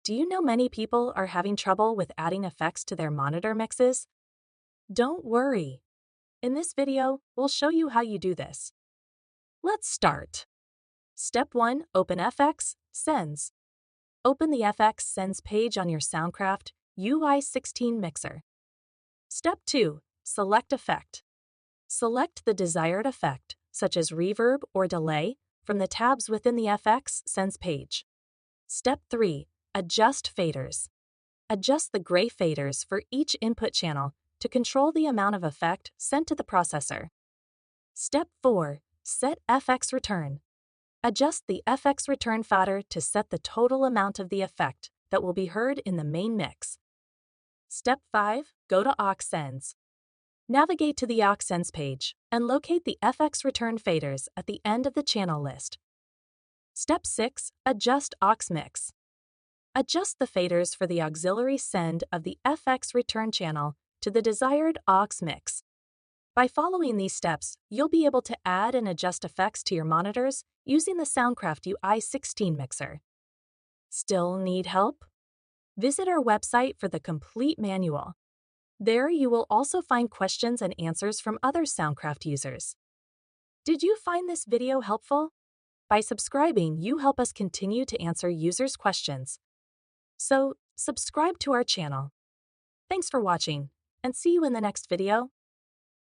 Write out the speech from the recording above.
Do you know many people are having trouble with adding effects to their monitor mixes? Don't worry. In this video, we'll show you how you do this. Let's start. Step 1. Open Aux Sends. Open the Aux Sends page on your Soundcraft UI16 mixer. Step 2. Select Effect. Select the desired effect, such as reverb or delay, from the tabs within the Aux Sends page. Step 3. Adjust Faders. Adjust the gray faders for each input channel to control the amount of effect sent to the processor. Step 4. Set FX Return. Adjust the FX Return fader to set the total amount of the effect that will be heard in the main mix. Step 5. Go to Aux Sends. Navigate to the Aux Sends page and locate the FX Return faders at the end of the channel list. Step 6. Adjust Aux Mix. Adjust the faders for the auxiliary send of the FX Return channel to the desired aux mix. By following these steps, you'll be able to add and adjust effects to your monitors using the Soundcraft UI16 mixer. Still need help? Visit our website for the complete manual. There you will also find questions and answers from other Soundcraft users. Did you find this video helpful? By subscribing, you help us continue to answer users' questions. So, subscribe to our channel. Thanks for watching, and see you in the next video.